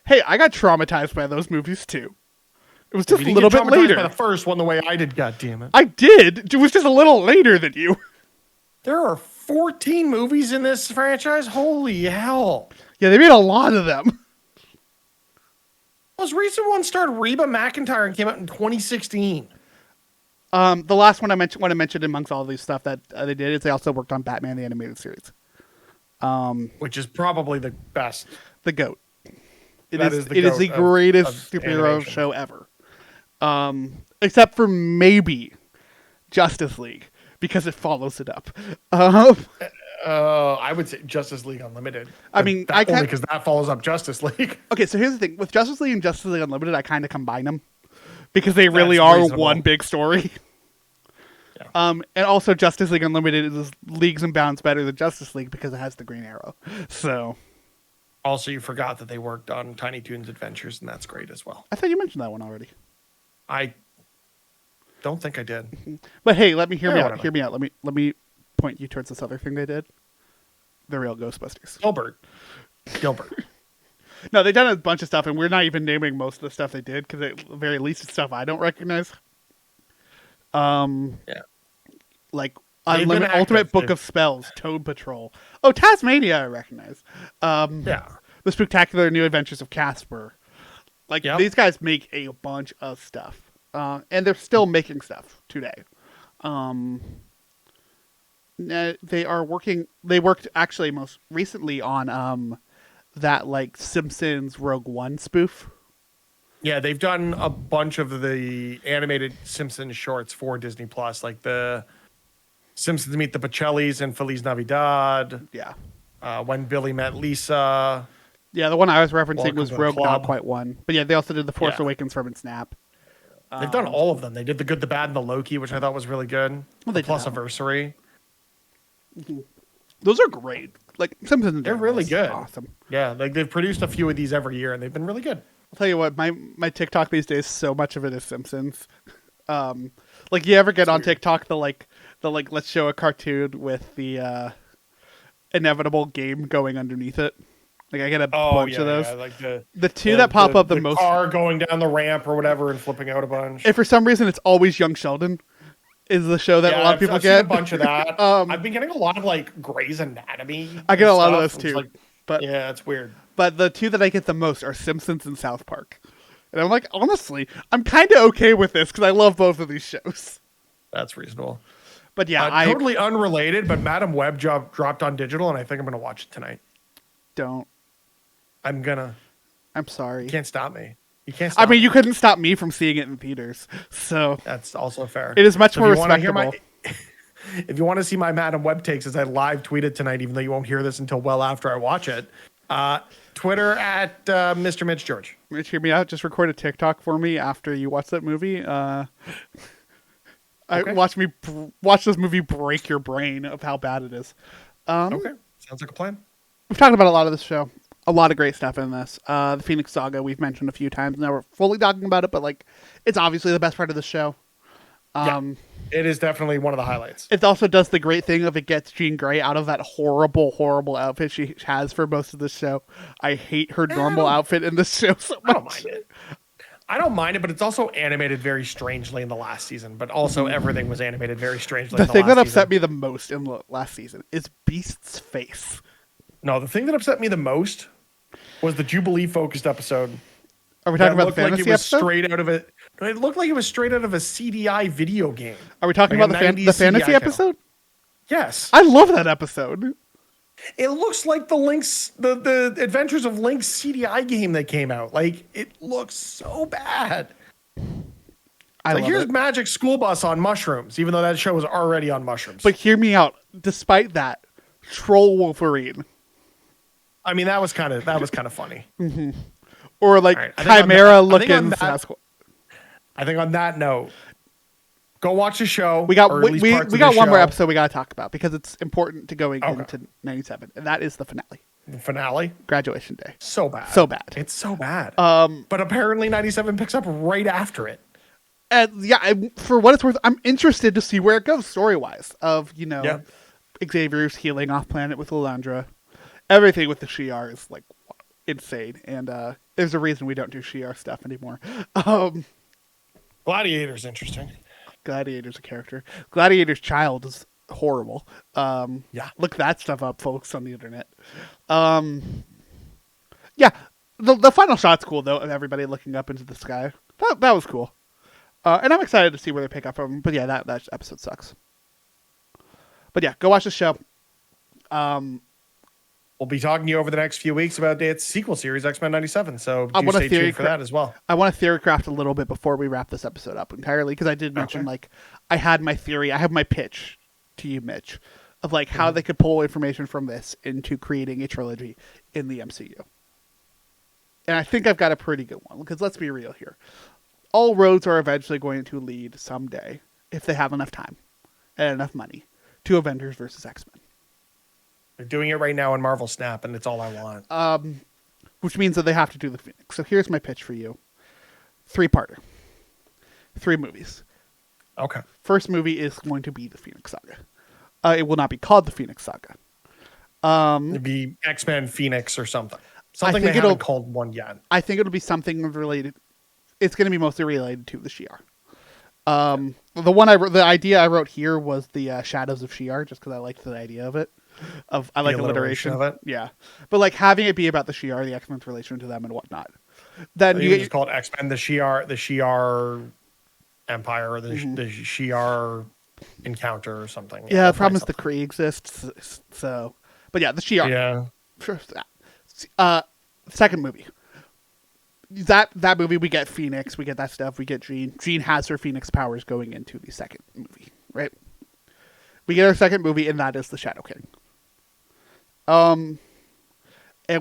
Hey, I got traumatized by those movies too. It was just a little bit later. By the first one, the way I did. God damn it! I did. It was just a little later than you. There are 14 movies in this franchise. Holy hell! Yeah, they made a lot of them. Most recent one starred Reba McEntire and came out in 2016. The last one I mentioned amongst all these stuff that they did is they also worked on Batman the Animated Series, which is probably the best. The GOAT. It is the greatest superhero show ever. Except for maybe Justice League, because it follows it up. I would say Justice League Unlimited. I mean, only because that follows up Justice League. Okay, so here's the thing. With Justice League and Justice League Unlimited, I kind of combine them because they really are reasonable. One big story. Yeah. And also Justice League Unlimited is leagues and bounds better than Justice League because it has the Green Arrow. So... Also, you forgot that they worked on Tiny Toons Adventures, and that's great as well. I thought you mentioned that one already. I don't think I did. But hey, hear me out. Hear me out. Let me point you towards this other thing they did. The Real Ghostbusters. Gilbert. No, they've done a bunch of stuff, and we're not even naming most of the stuff they did because at the very least it's stuff I don't recognize. Like Unlimited Ultimate Book of Spells, Toad Patrol. Oh, Tasmania, I recognize. The Spectacular New Adventures of Casper. Like, these guys make a bunch of stuff. And they're still making stuff today. They worked actually most recently on that, like, Simpsons Rogue One spoof. Yeah, they've done a bunch of the animated Simpsons shorts for Disney Plus, like the Simpsons Meet the Pacellis and Feliz Navidad. Yeah. When Billy Met Lisa. Yeah, the one I was referencing Welcome was to the Rogue Not Club. Quite One. But yeah, they also did The Force Yeah. Awakens from and Snap. They've done all of them. They did the Good, the Bad, and the Loki, which I thought was really good. Well, they The did that one. Plus-iversary. Those are great. Like, Simpsons in They're general really is good. awesome. Yeah, like they've produced a few of these every year, and they've been really good. I'll tell you what, my TikTok these days, so much of it is Simpsons. Like, you ever get on TikTok the let's show a cartoon with the inevitable game going underneath it? Like, I get a bunch of those. Yeah, like The two that pop up the most, car going down the ramp or whatever and flipping out a bunch. if for some reason it's always Young Sheldon, is the show that a lot of people I've get. seen a bunch of that. I've been getting a lot of like Grey's Anatomy. I get a lot of stuff. those too. It's But yeah, it's weird. But the two that I get the most are Simpsons and South Park. And I'm like, honestly, I'm kind of okay with this because I love both of these shows. That's reasonable. But yeah, totally unrelated, but Madam Web dropped on digital, and I think I'm going to watch it tonight. don't. I'm sorry. You can't stop me. You can't stop I mean, me. you couldn't stop me from seeing it in theaters. So That's also fair. it is much more if you wanna hear respectable. if you want to see my Madam Web takes as I live tweet it tonight, even though you won't hear this until well after I watch it, Twitter at Mr. Mitch George. Mitch, hear me out. Just record a TikTok for me after you watch that movie. Okay. Watch this movie break your brain of how bad it is. Okay. Sounds like a plan. We've talked about a lot of this show. A lot of great stuff in this. The Phoenix Saga we've mentioned a few times. Now we're fully talking about it, but like, it's obviously the best part of the show. It is definitely one of the highlights. It also does the great thing of it gets Jean Grey out of that horrible, horrible outfit she has for most of the show. I hate her normal outfit in this show so much. I don't mind it. I don't mind it, but it's also animated very strangely in the last season. But also everything was animated very strangely. The in the thing last that upset season. me the most in the last season is Beast's face. No, the thing that upset me the most was the Jubilee focused episode. Are we talking That about the looked like fantasy it was episode? straight out of it. It looked like it was straight out of a CDI video game. Are we talking Like about a the 90s fantasy CDI episode? Yes, I love that episode. it looks like the Adventures of Link's CDI game that came out. Like it looks so bad. I Like love here's it. Magic School Bus on mushrooms, even though that show was already on mushrooms. But hear me out. Despite that, Troll Wolverine I mean, that was kind of funny. or like All right, I think on Chimera that- looking that- Sasquatch. I think on that note, go watch the show. We got or at least we parts of got the one more show. episode we got to talk about because it's important to going Okay. into 97, and that is the finale, The finale. graduation day. So bad. So bad. It's so bad. But apparently 97 picks up right after it. And yeah, for what it's worth, I'm interested to see where it goes story wise. Of Yeah. Xavier's healing off planet with Lilandra, everything with the Shi'ar is like insane, and there's a reason we don't do Shi'ar stuff anymore. Gladiator's interesting. Gladiator's a character. Gladiator's child is horrible. Yeah. Look that stuff up, folks, on the internet. Yeah, the final shot's cool though of everybody looking up into the sky. That was cool, and I'm excited to see where they pick up from. But yeah, that episode sucks. But yeah, go watch the show. We'll be talking to you over the next few weeks about its sequel series, X-Men 97. So I do want a stay theory tuned for that as well. I want to theory craft a little bit before we wrap this episode up entirely because I did mention Okay. like I had my theory, I have my pitch to you, Mitch, of like how they could pull information from this into creating a trilogy in the MCU. And I think I've got a pretty good one because let's be real here. All roads are eventually going to lead someday, if they have enough time and enough money, to Avengers versus X-Men. They're doing it right now in Marvel Snap, and it's all I want. Which means that they have to do the Phoenix. So here's my pitch for you. 3-parter. 3 movies. Okay. First movie is going to be the Phoenix Saga. It will not be called the Phoenix Saga. It'd be X-Men Phoenix or something. I Something think they it'll- haven't called one yet. I think it'll be something related. It's going to be mostly related to the Shi'ar. The idea I wrote here was the Shadows of Shi'ar, just because I liked the idea of it. I like alliteration alliteration of it? Yeah, but like having it be about the Shi'ar, the X-Men's relation to them, and whatnot. Then You you can get just call it X-Men, the Shi'ar Empire, or the Shi'ar Encounter or something. yeah. I'll The problem find is the Kree exists, so. But yeah, the Shi'ar. something. Yeah. Sure. Second movie. that movie, we get Phoenix, we get that stuff, we get Jean. Jean has her Phoenix powers going into the second movie, right? We get our second movie, and that is the Shadow King. And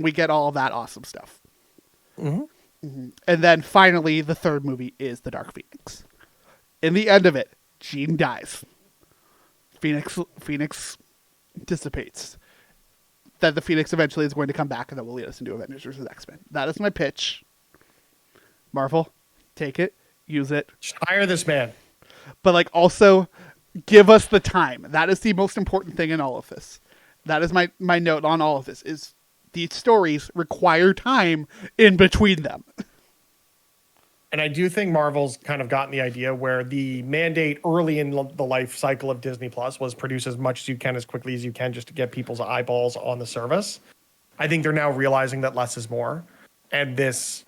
we get all of that awesome stuff. Mm-hmm. Mm-hmm. And then finally, the third movie is the Dark Phoenix. In the end of it, Jean dies. Phoenix dissipates. That the Phoenix eventually is going to come back, and that will lead us into Avengers vs. X-Men. That is my pitch. Marvel, take it, use it. Just hire this man. But like, also give us the time. That is the most important thing in all of this. That is my note on all of this, is these stories require time in between them. And I do think Marvel's kind of gotten the idea where the mandate early in the life cycle of Disney Plus was produce as much as you can as quickly as you can just to get people's eyeballs on the service. I think they're now realizing that less is more. And this,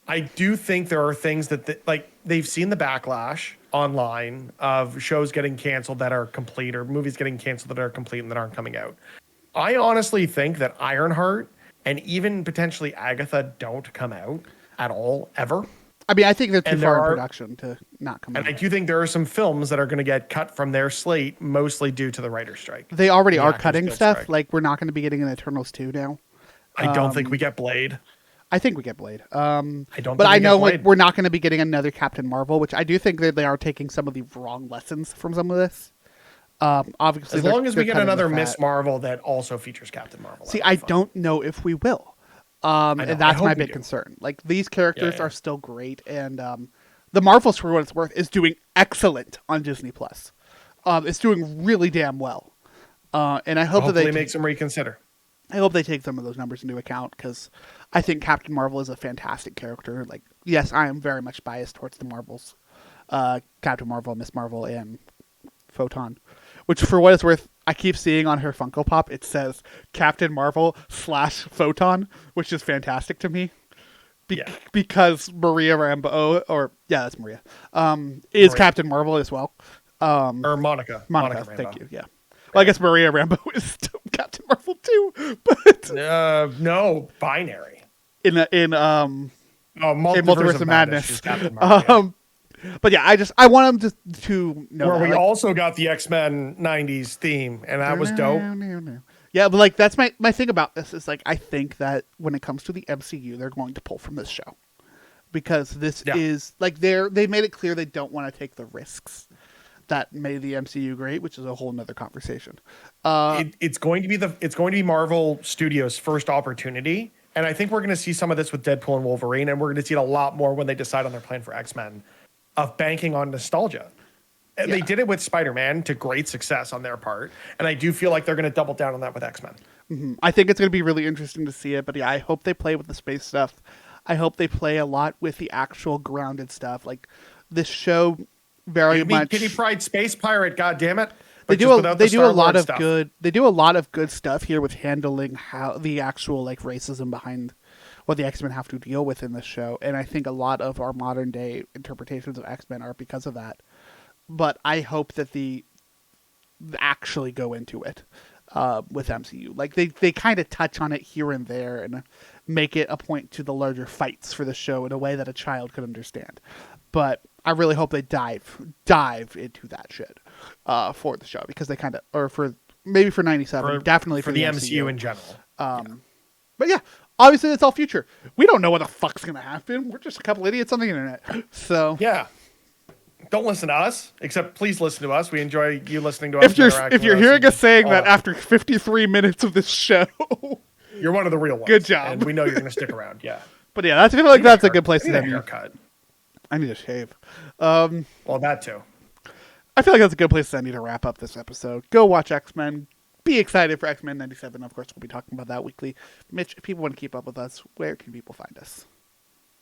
I do think there are things that like they've seen the backlash online of shows getting canceled that are complete, or movies getting canceled that are complete and that aren't coming out. I honestly think that Ironheart and even potentially Agatha don't come out at all, ever. I mean, I think they're too far in production to not come out. And I do think there are some films that are going to get cut from their slate, mostly due to the writer's strike. They already are cutting stuff. Strike. Like, we're not going to be getting an Eternals 2 now. I don't think we get Blade. I think we get Blade. I don't. But I know we're not going to be getting another Captain Marvel, which I do think that they are taking some of the wrong lessons from some of this. Obviously, as long as we get another Miss Marvel that also features Captain Marvel. See, I don't know if we will. And that's my big concern. Like, these characters are still great, and the Marvels, for what it's worth, is doing excellent on Disney Plus. It's doing really damn well, and I hope that they make them reconsider. I hope they take some of those numbers into account, because I think Captain Marvel is a fantastic character. Like, yes, I am very much biased towards the Marvels, Captain Marvel, Miss Marvel, and Photon. Which, for what it's worth, I keep seeing on her Funko Pop, it says Captain Marvel / Photon, which is fantastic to me. Because Maria Rambeau, that's Maria, is Maria. Captain Marvel as well. Or Monica. Monica, thank you, yeah. Well, I guess Maria Rambeau is still Captain Marvel too, but... no, binary. In Multiverse of Madness. Captain Marvel, But yeah, I want them to know. Where we also got the X-Men 90s theme, and that was dope. Yeah, but like, that's my thing about this is, like, I think that when it comes to the MCU, they're going to pull from this show. Because this is, like, they made it clear they don't want to take the risks that made the MCU great, which is a whole nother conversation. It's going to be Marvel Studios' first opportunity. And I think we're going to see some of this with Deadpool and Wolverine, and we're going to see it a lot more when they decide on their plan for X-Men. Of banking on nostalgia. And they did it with Spider-Man to great success on their part. And I do feel like they're going to double down on that with X-Men. Mm-hmm. I think it's going to be really interesting to see it. But yeah, I hope they play with the space stuff. I hope they play a lot with the actual grounded stuff. Like, this show very much... Kitty Pryde Space Pirate, goddammit. They do a lot of good stuff here with handling how the actual, like, racism behind what the X-Men have to deal with in this show. And I think a lot of our modern day interpretations of X-Men are because of that. But I hope that they actually go into it with MCU. Like, they kind of touch on it here and there and make it a point to the larger fights for the show in a way that a child could understand. But I really hope they dive into that shit for the show, because they kind of, or for maybe for 97, definitely for the MCU in general. But yeah, obviously it's all future. We don't know what the fuck's gonna happen. We're just a couple idiots on the internet. So yeah, don't listen to us. Except please listen to us. We enjoy you listening to us. If you're hearing us saying that after 53 minutes of this show, you're one of the real ones. Good job. And we know you're gonna stick around. Yeah. But yeah, I feel like that's a good place to end. Haircut. I need a shave. Well, that too. I feel like that's a good place to wrap up this episode. Go watch X-Men. Be excited for X-Men 97. Of course, we'll be talking about that weekly. Mitch, if people want to keep up with us, where can people find us?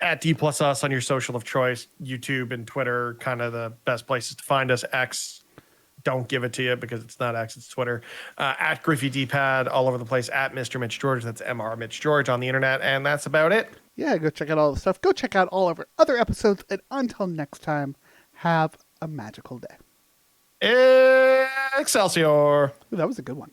At D+us on your social of choice, YouTube and Twitter, kind of the best places to find us. X, don't give it to you because it's not X, it's Twitter. At Griffey D-Pad, all over the place. At Mr. Mitch George, that's MR Mitch George on the internet. And that's about it. Yeah, go check out all the stuff. Go check out all of our other episodes. And until next time, have a magical day. Excelsior. Ooh, that was a good one.